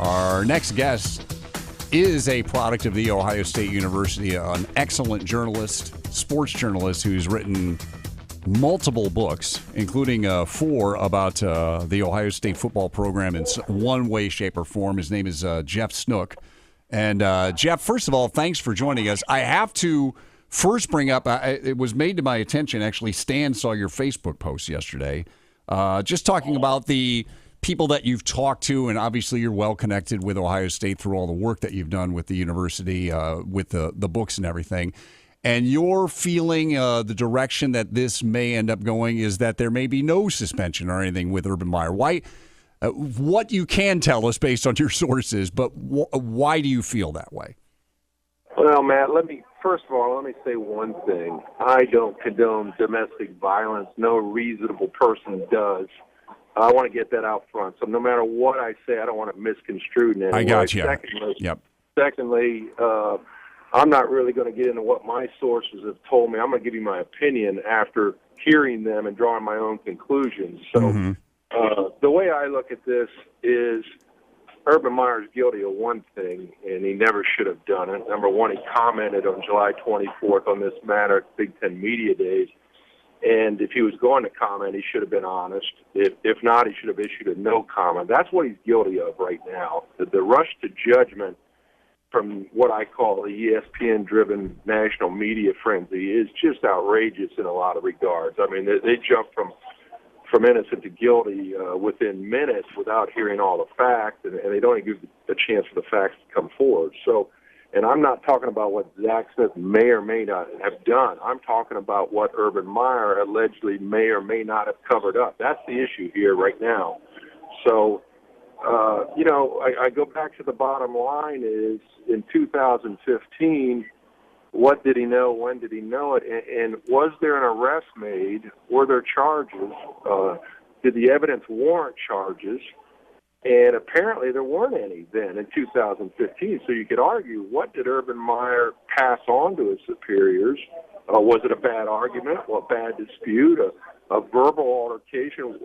Our next guest is a product of The Ohio State University, an excellent journalist, sports journalist who's written multiple books, including 4 about the Ohio State football program in one way, shape, or form. His name is Jeff Snook. And Jeff, first of all, thanks for joining us. I have to first bring up, it was made to my attention, actually, Stan saw your Facebook post yesterday, just talking about the people that you've talked to, and obviously you're well connected with Ohio State through all the work that you've done with the university, with the books and everything. And your feeling, the direction that this may end up going is that there may be no suspension or anything with Urban Meyer. Why? What you can tell us based on your sources, but why do you feel that way? Well, Matt, first of all, let me say one thing. I don't condone domestic violence. No reasonable person does. I want to get that out front. So no matter what I say, I don't want it misconstrued in any way. I got you. Secondly, I'm not really going to get into what my sources have told me. I'm going to give you my opinion after hearing them and drawing my own conclusions. So the way I look at this is Urban Meyer's guilty of one thing, and he never should have done it. Number one, he commented on July 24th on this matter at Big Ten Media Days. And if he was going to comment, he should have been honest. If not, he should have issued a no comment. That's what he's guilty of right now. The rush to judgment from what I call the ESPN-driven national media frenzy is just outrageous in a lot of regards. I mean, they jump from innocent to guilty within minutes without hearing all the facts, and they don't even give a chance for the facts to come forward. So, and I'm not talking about what Zach Smith may or may not have done. I'm talking about what Urban Meyer allegedly may or may not have covered up. That's the issue here right now. So, I go back to the bottom line is in 2015, what did he know? When did he know it? And was there an arrest made? Were there charges? Did the evidence warrant charges? And apparently there weren't any then in 2015. So you could argue, what did Urban Meyer pass on to his superiors? Was it a bad argument, a bad dispute, a verbal altercation?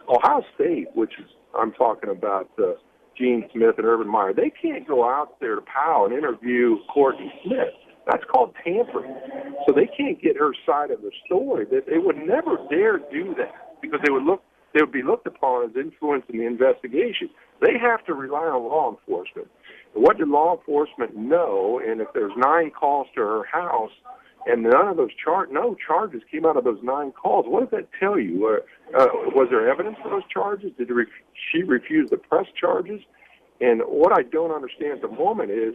Ohio State, which is I'm talking about Gene Smith and Urban Meyer, they can't go out there to Powell and interview Courtney Smith. That's called tampering. So they can't get her side of the story. They would never dare do that because they would be looked upon as influencing the investigation. They have to rely on law enforcement. And what did law enforcement know? And if there's 9 calls to her house and none of those no charges came out of those 9 calls, what does that tell you? Was there evidence for those charges? Did she refuse to press charges? And what I don't understand at the moment is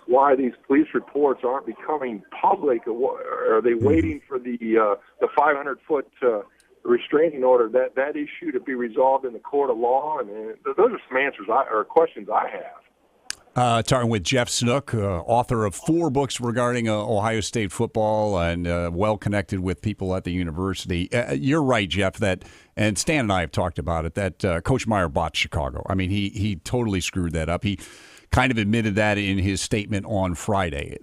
why these police reports aren't becoming public. Are they waiting for the 500-foot restraining order, that issue to be resolved in the court of law? And those are some answers or questions I have. Talking with Jeff Snook, author of 4 books regarding Ohio State football and well connected with people at the university. You're right, Jeff, and Stan and I have talked about it, that Coach Meyer botched Chicago. I mean, he totally screwed that up. He kind of admitted that in his statement on Friday.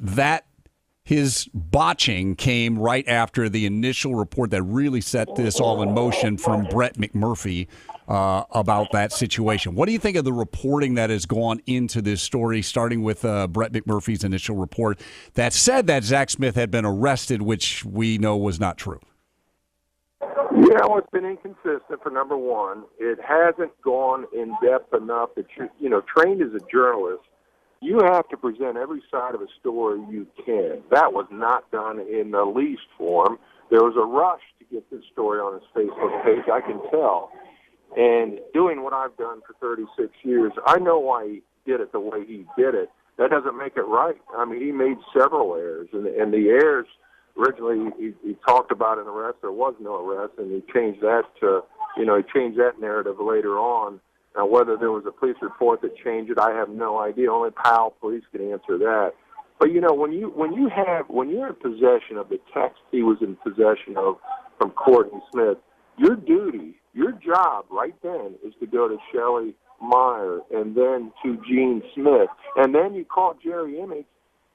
His botching came right after the initial report that really set this all in motion from Brett McMurphy about that situation. What do you think of the reporting that has gone into this story, starting with Brett McMurphy's initial report that said that Zach Smith had been arrested, which we know was not true? Yeah, well, it's been inconsistent for number one. It hasn't gone in depth enough that trained as a journalist, you have to present every side of a story you can. That was not done in the least form. There was a rush to get this story on his Facebook page, I can tell. And doing what I've done for 36 years, I know why he did it the way he did it. That doesn't make it right. I mean, he made several errors, and the errors originally he talked about an arrest. There was no arrest, and he changed that to, he changed that narrative later on. Now, whether there was a police report that changed it, I have no idea. Only Powell police can answer that. But when you're in possession of the text he was in possession of from Courtney Smith, your duty, your job right then is to go to Shelley Meyer and then to Gene Smith, and then you call Jerry Emmett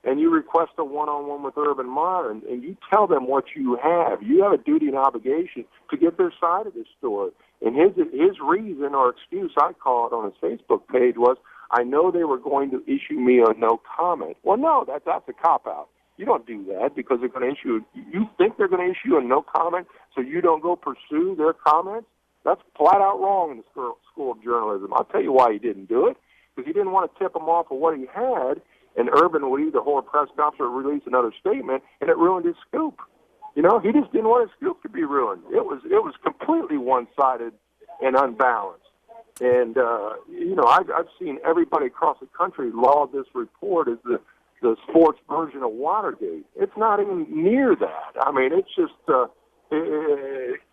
and you request a one-on-one with Urban Meyer, and you tell them what you have. You have a duty and obligation to get their side of this story. And his reason or excuse, I call it, on his Facebook page was, I know they were going to issue me a no comment. Well, no, that's a cop-out. You don't do that because they're going to issue. You think they're going to issue a no comment, so you don't go pursue their comments? That's flat out wrong in the school of journalism. I'll tell you why he didn't do it, because he didn't want to tip him off of what he had, and Urban would either hold a press conference or release another statement, and it ruined his scoop. You know, he just didn't want his scoop to be ruined. It was completely one-sided and unbalanced. And you know, I've seen everybody across the country laud this report as the sports version of Watergate. It's not even near that. I mean, it's just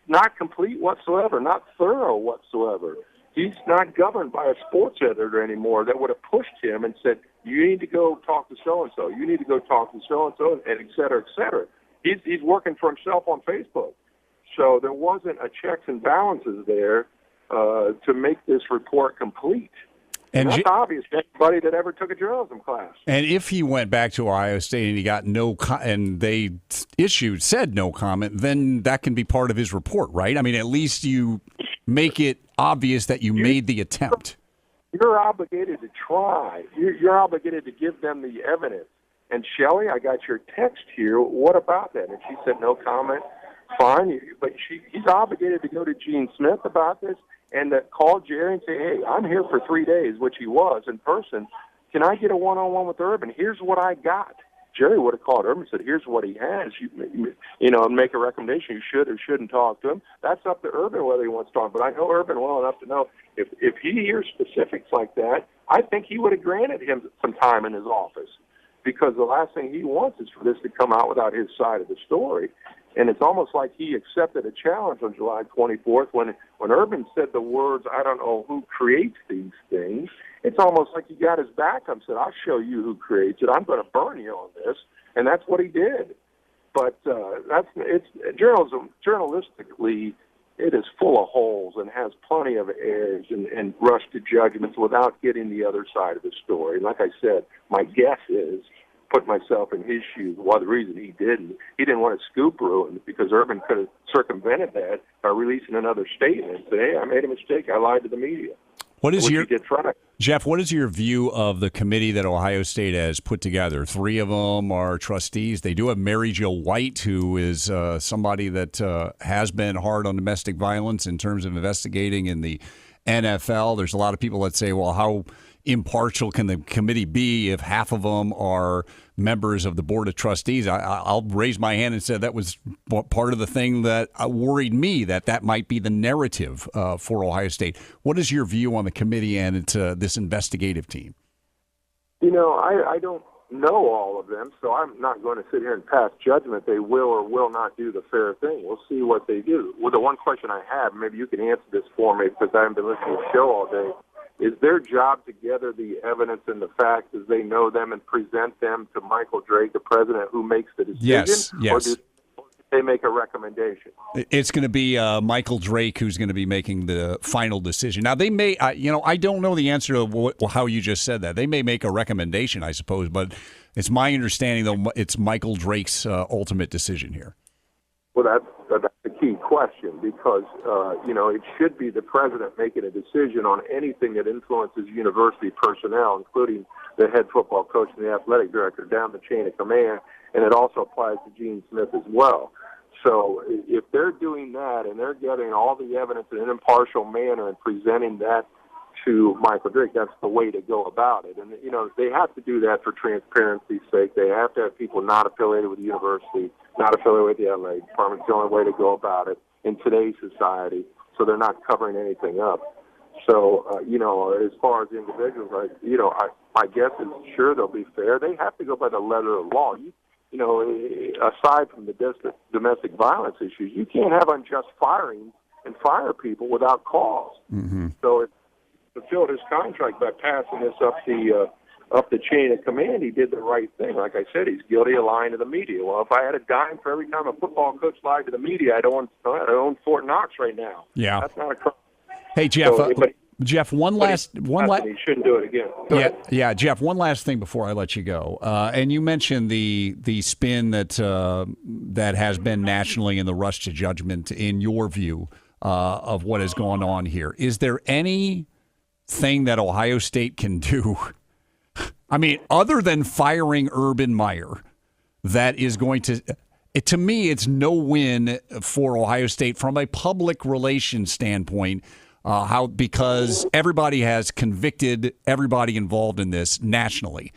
not complete whatsoever, not thorough whatsoever. He's not governed by a sports editor anymore that would have pushed him and said, you need to go talk to so-and-so, you need to go talk to so-and-so, and et cetera, et cetera. He's working for himself on Facebook. So there wasn't a checks and balances there to make this report complete. And that's obvious to anybody that ever took a journalism class. And if he went back to Ohio State and he got and they said no comment, then that can be part of his report, right? I mean, at least you make it obvious that you made the attempt. You're obligated to try. You're obligated to give them the evidence. And Shelley, I got your text here. What about that? And she said no comment. Fine, but he's obligated to go to Gene Smith about this and to call Jerry and say, hey, I'm here for 3 days, which he was in person. Can I get a one-on-one with Urban? Here's what I got. Jerry would have called Urban and said, here's what he has. You know, and make a recommendation. You should or shouldn't talk to him. That's up to Urban whether he wants to talk. But I know Urban well enough to know if he hears specifics like that, I think he would have granted him some time in his office, because the last thing he wants is for this to come out without his side of the story. And it's almost like he accepted a challenge on July 24th when Urban said the words, I don't know who creates these things. It's almost like he got his back up and said, I'll show you who creates it. I'm going to burn you on this. And that's what he did. But it's journalism. Journalistically, it is full of holes and has plenty of errors and rush to judgments without getting the other side of the story. And like I said, my guess is, put myself in his shoes, well, the reason he didn't want his scoop ruined, because Urban could have circumvented that by releasing another statement and say, hey, I made a mistake, I lied to the media. Jeff, what is your view of the committee that Ohio State has put together? 3 of them are trustees. They do have Mary Jo White, who is somebody that has been hard on domestic violence in terms of investigating in the NFL. There's a lot of people that say, well, how impartial can the committee be if half of them are members of the Board of Trustees? I'll raise my hand and say that was part of the thing that worried me, that might be the narrative for Ohio State. What is your view on the committee and this investigative team? You know, I don't know all of them, so I'm not going to sit here and pass judgment they will or will not do the fair thing. We'll see what they do. Well, the one question I have, maybe you can answer this for me because I haven't been listening to the show all day, is their job to gather the evidence and the facts as they know them and present them to Michael Drake, the president, who makes the decision? Yes. Or do they make a recommendation? It's going to be Michael Drake who's going to be making the final decision. Now, they may, I don't know the answer to how you just said that. They may make a recommendation, I suppose, but it's my understanding, though, it's Michael Drake's ultimate decision here. Well, that's the key question, because, it should be the president making a decision on anything that influences university personnel, including the head football coach and the athletic director down the chain of command, and it also applies to Gene Smith as well. So if they're doing that and they're getting all the evidence in an impartial manner and presenting that to Michael Drake, that's the way to go about it. And, they have to do that for transparency's sake. They have to have people not affiliated with the university, not affiliated with the athletic department. It's the only way to go about it in today's society, so they're not covering anything up. So, as far as individuals, my guess is sure they'll be fair. They have to go by the letter of the law. Aside from the domestic violence issues, you can't have unjust firing and fire people without cause. Mm-hmm. So it fulfilled his contract by passing this up the chain of command. He did the right thing. Like I said, he's guilty of lying to the media. Well, if I had a dime for every time a football coach lied to the media, I'd own Fort Knox right now. Yeah, that's not a crime. Hey, Jeff. Jeff, he shouldn't do it again. Yeah, Jeff. One last thing before I let you go. And you mentioned the spin that has been nationally in the rush to judgment, in your view, of what has gone on here. Is there anything that Ohio State can do? I mean, other than firing Urban Meyer, that is going to me, it's no win for Ohio State from a public relations standpoint. Because everybody has convicted everybody involved in this nationally.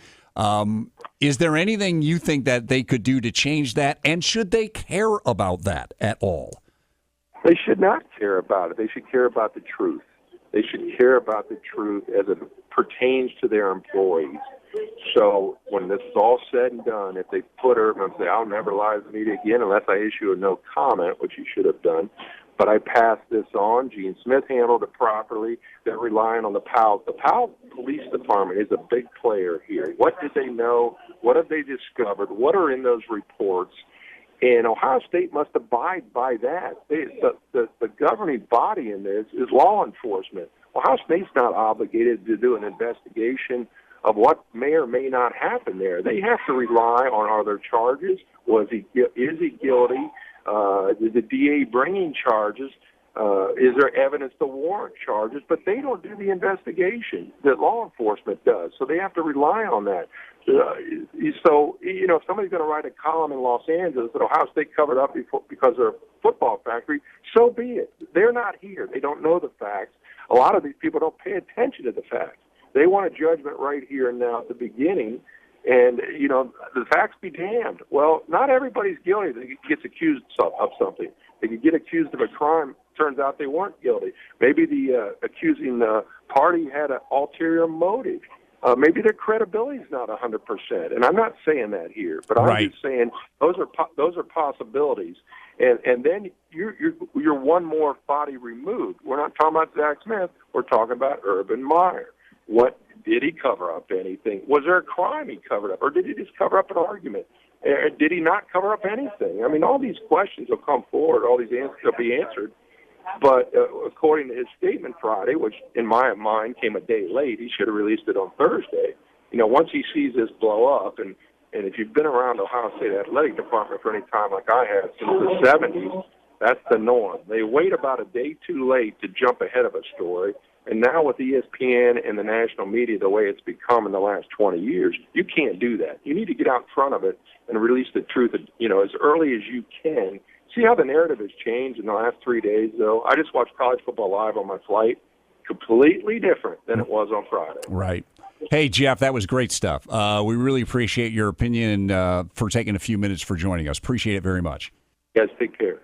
Is there anything you think that they could do to change that? And should they care about that at all? They should not care about it. They should care about the truth. They should care about the truth as it pertains to their employees. So when this is all said and done, if they put Urban and say, I'll never lie to the media again unless I issue a no comment, which he should have done, but I passed this on. Gene Smith handled it properly. They're relying on the Powell. The Powell Police Department is a big player here. What did they know? What have they discovered? What are in those reports? And Ohio State must abide by that. The governing body in this is law enforcement. Ohio State's not obligated to do an investigation of what may or may not happen there. They have to rely on, are there charges? Is he guilty? Is the DA bringing charges? Is there evidence to warrant charges? But they don't do the investigation that law enforcement does, so they have to rely on that. So, if somebody's going to write a column in Los Angeles that Ohio State covered up because they're a football factory, so be it. They're not here. They don't know the facts. A lot of these people don't pay attention to the facts. They want a judgment right here and now at the beginning. And, the facts be damned. Well, not everybody's guilty that gets accused of something. They could get accused of a crime. Turns out they weren't guilty. Maybe the accusing party had an ulterior motive. Maybe their credibility is not 100%. And I'm not saying that here, but I'm just saying those are possibilities. And then you're one more body removed. We're not talking about Zach Smith. We're talking about Urban Meyer. What did he cover up anything? Was there a crime he covered up, or did he just cover up an argument? Did he not cover up anything? I mean, all these questions will come forward. All these answers will be answered. But according to his statement Friday, which in my mind came a day late, he should have released it on Thursday. Once he sees this blow up, and if you've been around the Ohio State Athletic Department for any time like I have since the 70s, that's the norm. They wait about a day too late to jump ahead of a story. And now with ESPN and the national media, the way it's become in the last 20 years, you can't do that. You need to get out in front of it and release the truth, as early as you can. See how the narrative has changed in the last 3 days, though? I just watched college football live on my flight. Completely different than it was on Friday. Right. Hey, Jeff, that was great stuff. We really appreciate your opinion for taking a few minutes for joining us. Appreciate it very much. You guys take care.